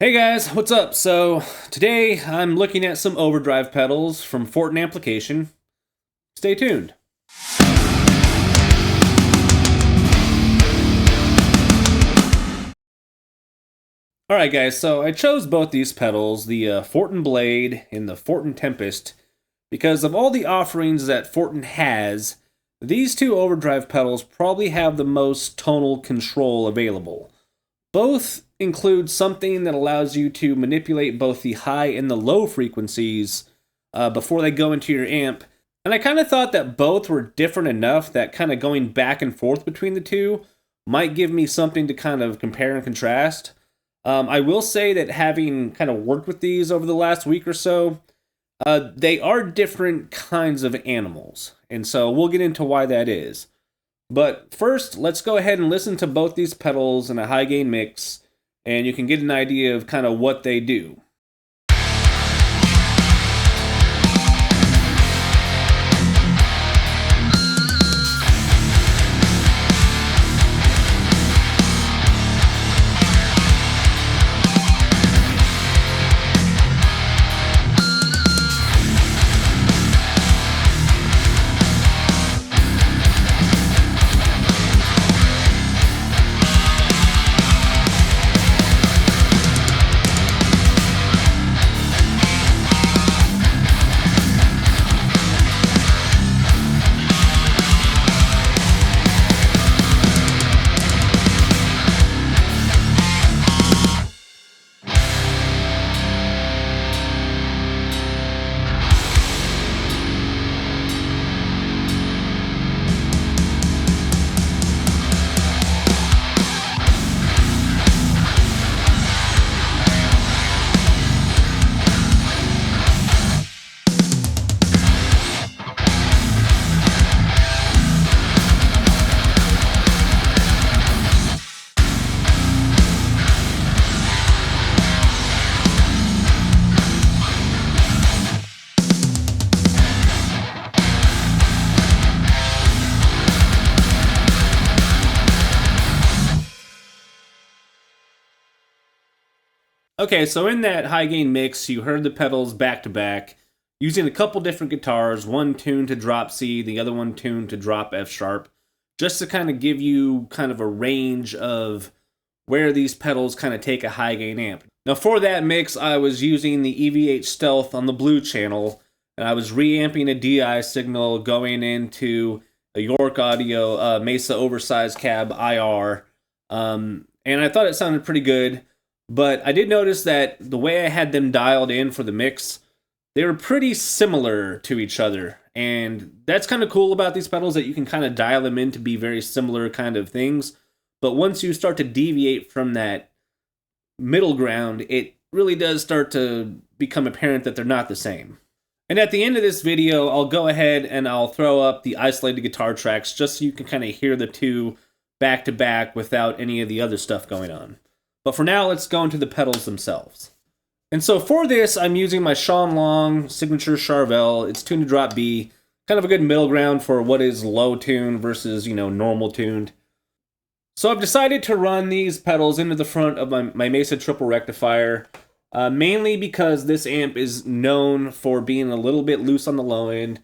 Hey guys, what's up? So today I'm looking at some Overdrive pedals from Fortin application. Stay tuned. Alright guys, so I chose both these pedals, the Fortin Blade and the Fortin Tempest, because of all the offerings that Fortin has, these two Overdrive pedals probably have the most tonal control available. Both include something that allows you to manipulate both the high and the low frequencies before they go into your amp. And I kind of thought that both were different enough that kind of going back and forth between the two might give me something to kind of compare and contrast. I will say that having kind of worked with these over the last week or so, they are different kinds of animals. And so we'll get into why that is. But first, let's go ahead and listen to both these pedals in a high gain mix, and you can get an idea of kind of what they do. Okay, so in that high gain mix, you heard the pedals back to back, using a couple different guitars, one tuned to drop C, the other one tuned to drop F sharp, just to kind of give you kind of a range of where these pedals kind of take a high gain amp. Now for that mix, I was using the EVH Stealth on the blue channel, and I was reamping a DI signal going into a York Audio Mesa Oversized Cab IR, and I thought it sounded pretty good. But I did notice that the way I had them dialed in for the mix, they were pretty similar to each other. And that's kind of cool about these pedals, that you can kind of dial them in to be very similar kind of things. But once you start to deviate from that middle ground, it really does start to become apparent that they're not the same. And at the end of this video, I'll go ahead and I'll throw up the isolated guitar tracks just so you can kind of hear the two back to back without any of the other stuff going on. But for now, let's go into the pedals themselves. And so for this, I'm using my Sean Long signature Charvel. It's tuned to drop B. Kind of a good middle ground for what is low tuned versus, normal tuned. So I've decided to run these pedals into the front of my Mesa Triple Rectifier, mainly because this amp is known for being a little bit loose on the low end,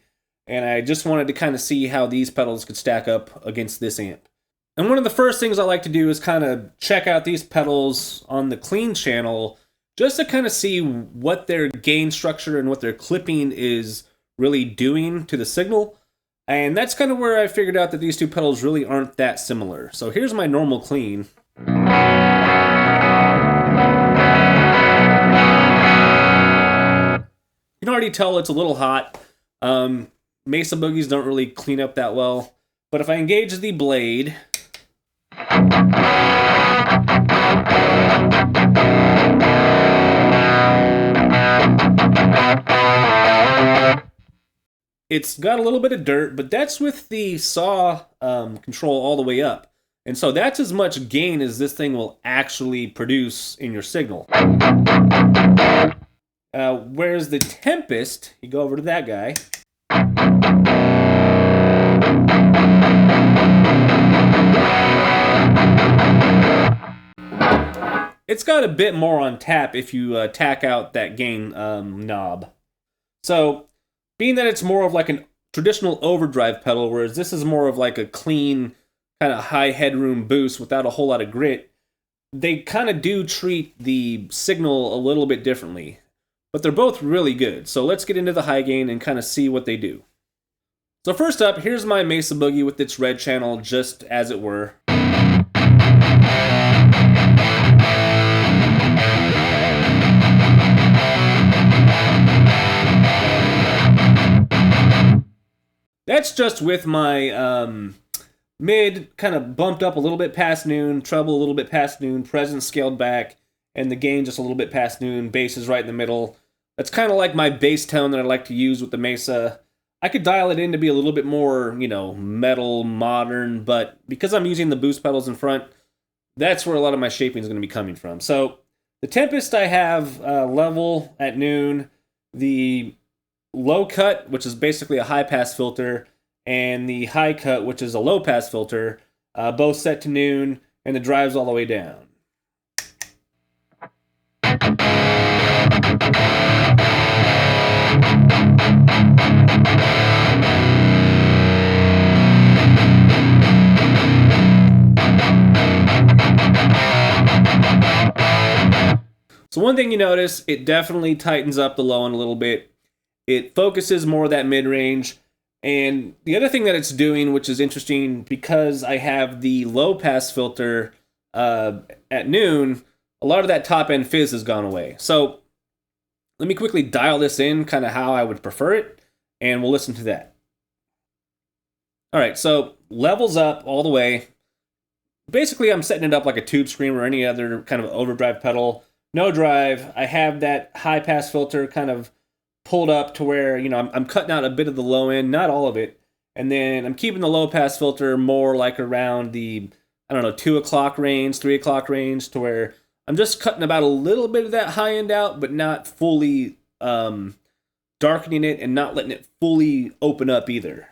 and I just wanted to kind of see how these pedals could stack up against this amp. And one of the first things I like to do is kind of check out these pedals on the clean channel, just to kind of see what their gain structure and what their clipping is really doing to the signal. And that's kind of where I figured out that these two pedals really aren't that similar. So here's my normal clean. You can already tell it's a little hot. Mesa Boogies don't really clean up that well. But if I engage the blade, it's got a little bit of dirt, but that's with the saw control all the way up. And so that's as much gain as this thing will actually produce in your signal. Whereas the Tempest, you go over to that guy, it's got a bit more on tap if you tack out that gain knob. So, being that it's more of like an traditional overdrive pedal, whereas this is more of like a clean, kind of high headroom boost without a whole lot of grit, they kind of do treat the signal a little bit differently. But they're both really good. So let's get into the high gain and kind of see what they do. So first up, here's my Mesa Boogie with its red channel, just as it were. That's just with my mid kind of bumped up a little bit past noon, treble a little bit past noon, presence scaled back, and the gain just a little bit past noon, bass is right in the middle. That's kind of like my bass tone that I like to use with the Mesa. I could dial it in to be a little bit more, metal, modern, but because I'm using the boost pedals in front, that's where a lot of my shaping is going to be coming from. So the Tempest I have level at noon, the low cut, which is basically a high pass filter, and the high cut, which is a low pass filter, both set to noon, and the drive's all the way down. So one thing you notice, it definitely tightens up the low end a little bit. It focuses more of that mid-range. And the other thing that it's doing, which is interesting, because I have the low-pass filter at noon, a lot of that top-end fizz has gone away. So let me quickly dial this in, kind of how I would prefer it, and we'll listen to that. All right, so levels up all the way. Basically, I'm setting it up like a tube screamer or any other kind of overdrive pedal. No drive. I have that high pass filter kind of pulled up to where, I'm cutting out a bit of the low end, not all of it. And then I'm keeping the low pass filter more like around the, 2 o'clock range, 3 o'clock range, to where I'm just cutting about a little bit of that high end out, but not fully darkening it and not letting it fully open up either.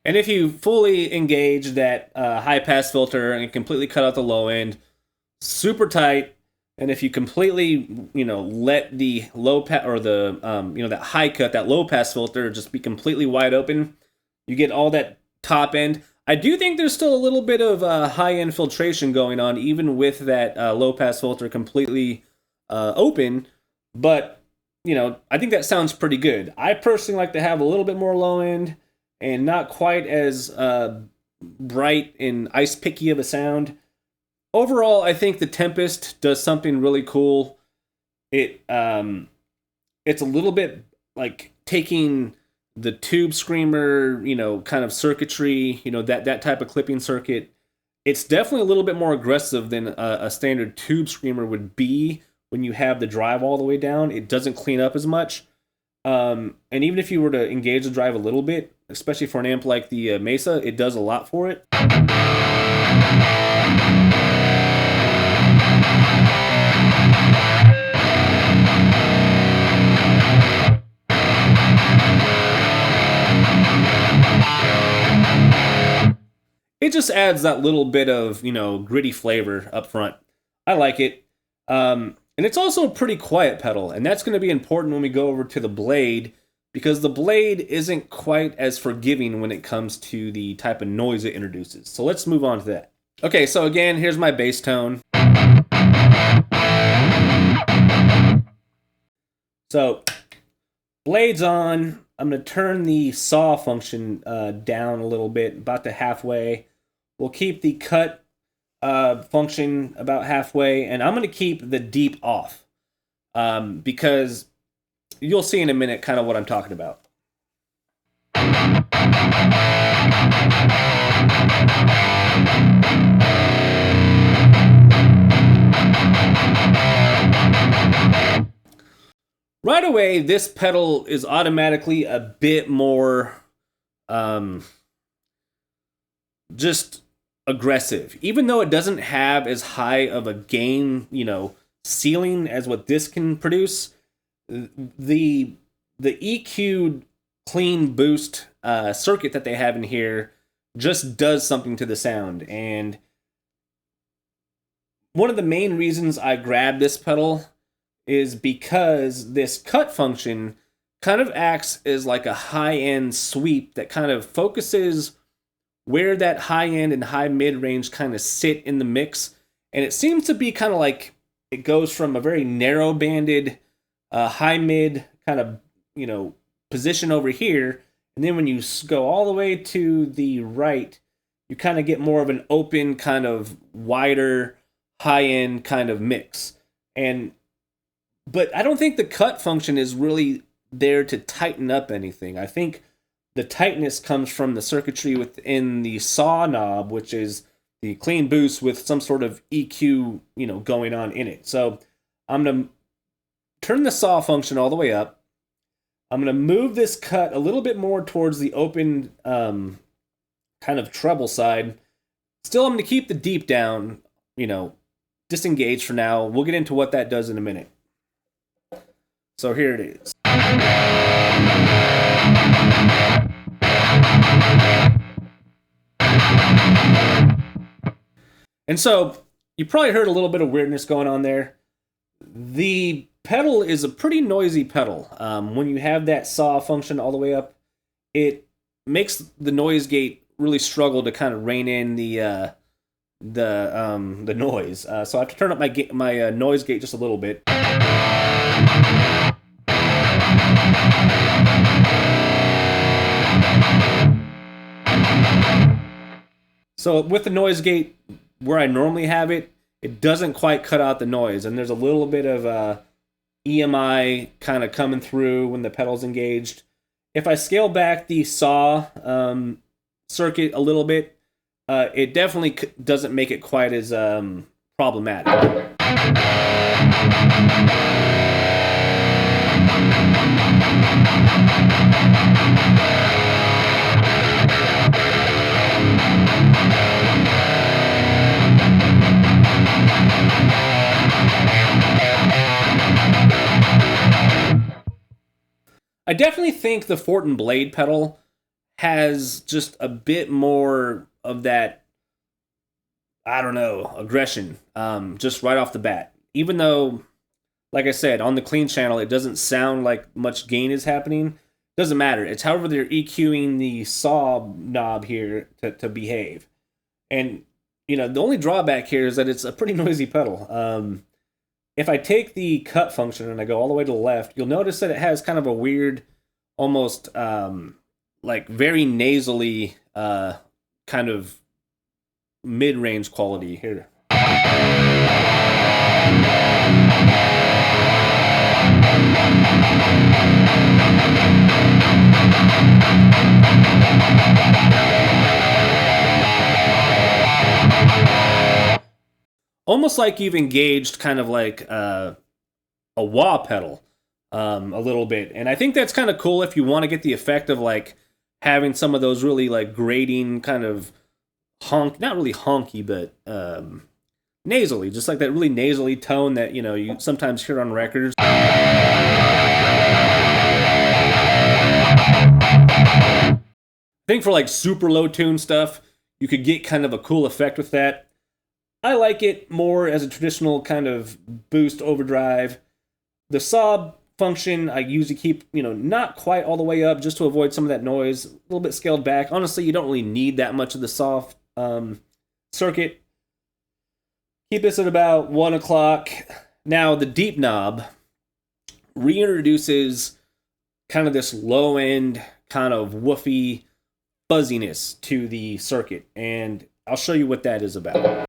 And if you fully engage that high pass filter and completely cut out the low end, super tight. And if you completely, let the low pass or the that high cut, that low pass filter just be completely wide open, you get all that top end. I do think there's still a little bit of high end filtration going on, even with that low pass filter completely open. But I think that sounds pretty good. I personally like to have a little bit more low end and not quite as bright and ice picky of a sound. Overall, I think the Tempest does something really cool. It's a little bit like taking the tube screamer, kind of circuitry, that type of clipping circuit. It's definitely a little bit more aggressive than a standard tube screamer would be when you have the drive all the way down. It doesn't clean up as much. And even if you were to engage the drive a little bit, especially for an amp like the Mesa, it does a lot for it. It just adds that little bit of, gritty flavor up front. I like it. And it's also a pretty quiet pedal, and that's going to be important when we go over to the Blade, because the Blade isn't quite as forgiving when it comes to the type of noise it introduces. So let's move on to that. Okay, so again, here's my bass tone. So, Blade's on. I'm going to turn the saw function down a little bit, about to halfway. We'll keep the cut function about halfway, and I'm going to keep the deep off because you'll see in a minute kind of what I'm talking about. Right away, this pedal is automatically a bit more just aggressive. Even though it doesn't have as high of a gain, ceiling as what this can produce, the EQ'd clean boost circuit that they have in here just does something to the sound. And one of the main reasons I grabbed this pedal is because this cut function kind of acts as like a high-end sweep that kind of focuses where that high-end and high mid-range kind of sit in the mix. And it seems to be kind of like it goes from a very narrow-banded high-mid kind of, position over here. And then when you go all the way to the right, you kind of get more of an open, kind of wider, high-end kind of mix. But I don't think the cut function is really there to tighten up anything. I think the tightness comes from the circuitry within the saw knob, which is the clean boost with some sort of EQ, going on in it. So I'm going to turn the saw function all the way up. I'm going to move this cut a little bit more towards the open kind of treble side. Still, I'm going to keep the deep down, disengaged for now. We'll get into what that does in a minute. So here it is. And so you probably heard a little bit of weirdness going on there. The pedal is a pretty noisy pedal. When you have that saw function all the way up, it makes the noise gate really struggle to kind of rein in the noise. So I have to turn up my noise gate just a little bit. So with the noise gate where I normally have it, it doesn't quite cut out the noise, and there's a little bit of EMI kind of coming through when the pedal's engaged. If I scale back the saw circuit a little bit, it definitely doesn't make it quite as problematic. I definitely think the Fortin Blade pedal has just a bit more of that, aggression, just right off the bat. Even though, like I said, on the clean channel, it doesn't sound like much gain is happening. Doesn't matter. It's however they're EQing the saw knob here to behave. And, the only drawback here is that it's a pretty noisy pedal. If I take the cut function and I go all the way to the left, you'll notice that it has kind of a weird, almost very nasally kind of mid-range quality here. Almost like you've engaged kind of like a wah pedal a little bit. And I think that's kind of cool if you want to get the effect of like having some of those really like grating kind of not really honky, but nasally, just like that really nasally tone that, you sometimes hear on records. I think for like super low tune stuff, you could get kind of a cool effect with that. I like it more as a traditional kind of boost overdrive. The saw function I usually keep, not quite all the way up just to avoid some of that noise. A little bit scaled back. Honestly, you don't really need that much of the saw circuit. Keep this at about 1 o'clock. Now, the deep knob reintroduces kind of this low-end kind of woofy fuzziness to the circuit. And I'll show you what that is about.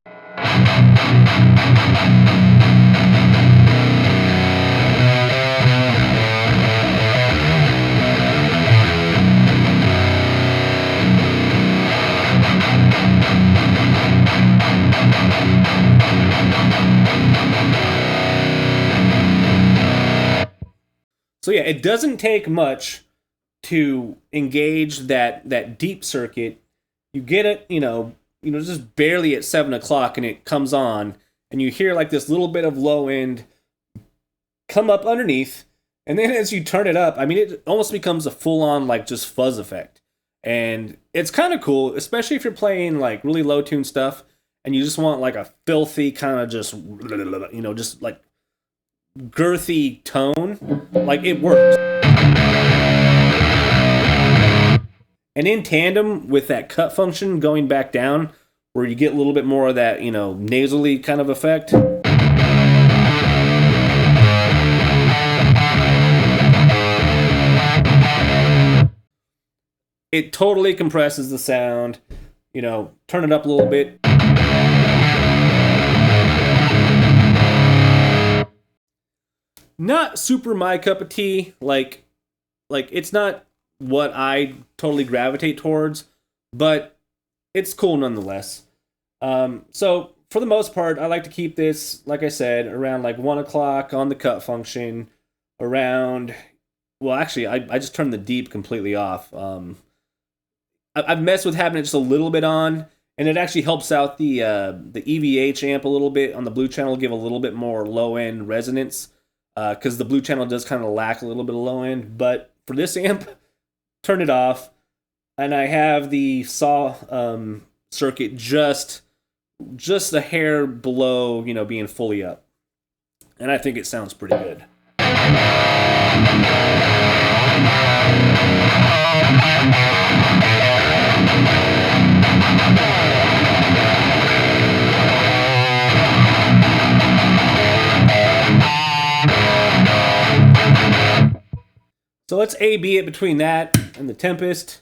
So yeah, it doesn't take much to engage that deep circuit. You get it, just barely at 7 o'clock, and it comes on, and you hear like this little bit of low end come up underneath, and then as you turn it up, I mean, it almost becomes a full on like just fuzz effect, and it's kind of cool, especially if you're playing like really low tune stuff, and you just want like a filthy kind of just just like girthy tone. Like, it works. And in tandem with that cut function going back down, where you get a little bit more of that, nasally kind of effect. It totally compresses the sound. Turn it up a little bit. Not super my cup of tea. Like it's not what I totally gravitate towards, but it's cool nonetheless. So for the most part, I like to keep this, like I said, around like 1 o'clock on the cut function. Around, well, actually, I just turned the deep completely off. I've messed with having it just a little bit on, and it actually helps out the EVH amp a little bit on the blue channel, give a little bit more low end resonance, because the blue channel does kind of lack a little bit of low end. But for this amp, turn it off, and I have the saw circuit just a hair below, being fully up, and I think it sounds pretty good. So let's A-B it between that and the Tempest.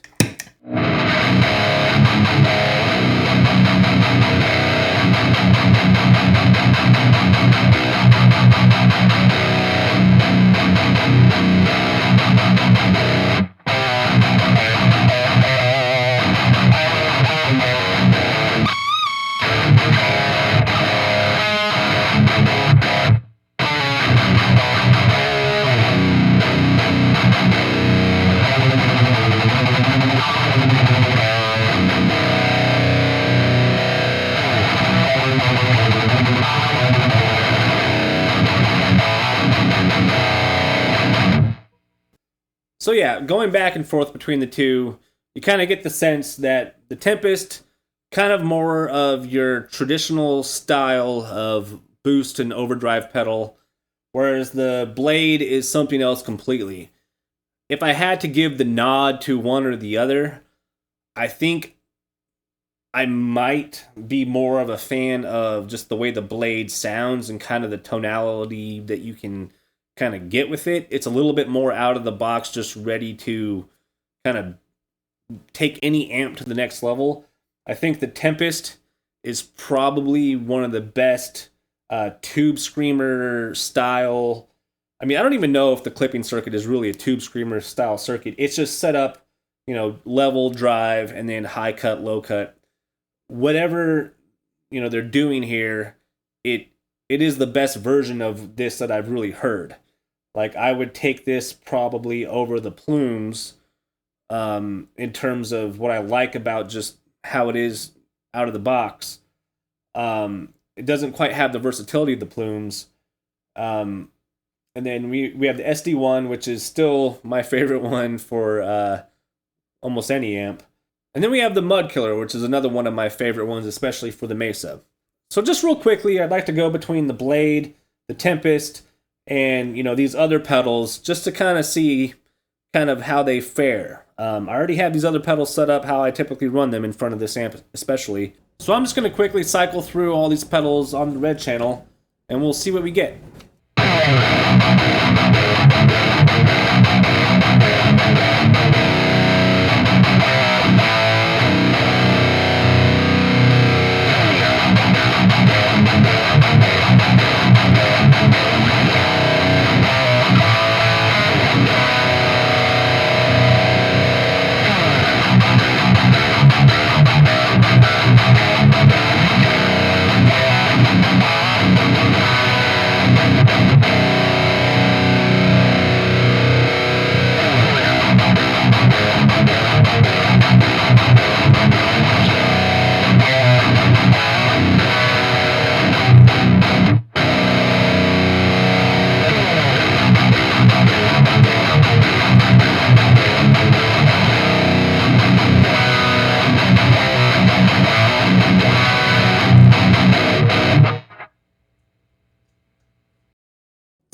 So yeah, going back and forth between the two, you kind of get the sense that the Tempest, kind of more of your traditional style of boost and overdrive pedal, whereas the Blade is something else completely. If I had to give the nod to one or the other, I think I might be more of a fan of just the way the Blade sounds and kind of the tonality that you can kind of get with it. It's a little bit more out of the box, just ready to kind of take any amp to the next level. I think the Tempest is probably one of the best tube screamer style. I mean, I don't even know if the clipping circuit is really a tube screamer style circuit. It's just set up, level drive and then high cut, low cut. Whatever, they're doing here, it is the best version of this that I've really heard. Like, I would take this probably over the Plumes in terms of what I like about just how it is out of the box. It doesn't quite have the versatility of the Plumes. And then we have the SD1, which is still my favorite one for almost any amp. And then we have the Mudkiller, which is another one of my favorite ones, especially for the Mesa. So just real quickly, I'd like to go between the Blade, the Tempest, and these other pedals, just to kind of see kind of how they fare. I already have these other pedals set up how I typically run them in front of this amp especially. So I'm just going to quickly cycle through all these pedals on the red channel, and we'll see what we get.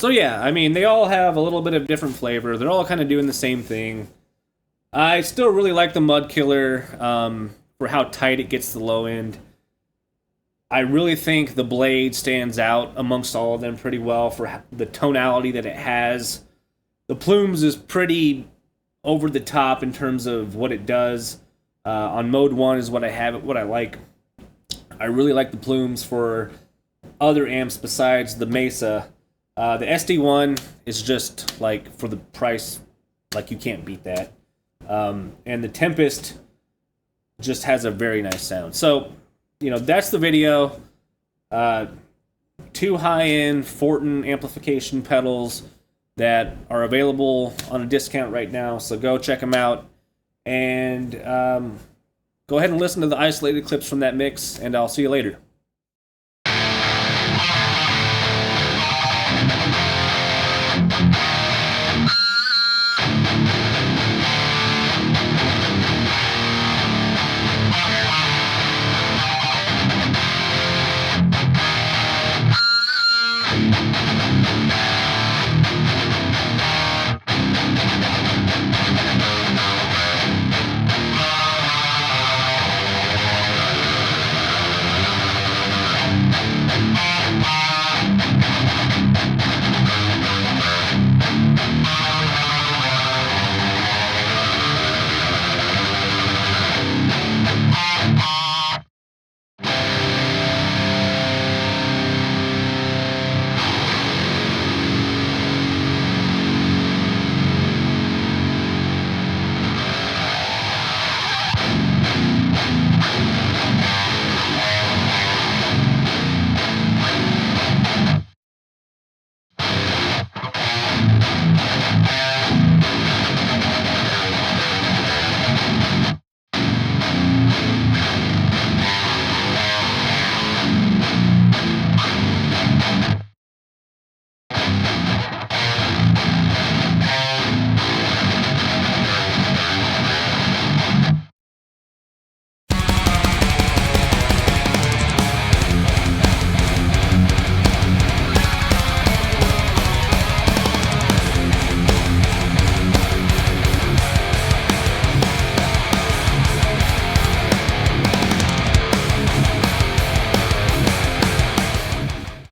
So yeah, I mean, they all have a little bit of different flavor. They're all kind of doing the same thing. I still really like the Mudkiller for how tight it gets the low end. I really think the Blade stands out amongst all of them pretty well for the tonality that it has. The Plumes is pretty over the top in terms of what it does. On mode 1 is what I have, what I like. I really like the Plumes for other amps besides the Mesa. The SD1 is just, like, for the price, like, you can't beat that. And the Tempest just has a very nice sound. So, you know, that's the video. 2 high-end Fortin amplification pedals that are available on a discount right now, so go check them out. And go ahead and listen to the isolated clips from that mix, and I'll see you later.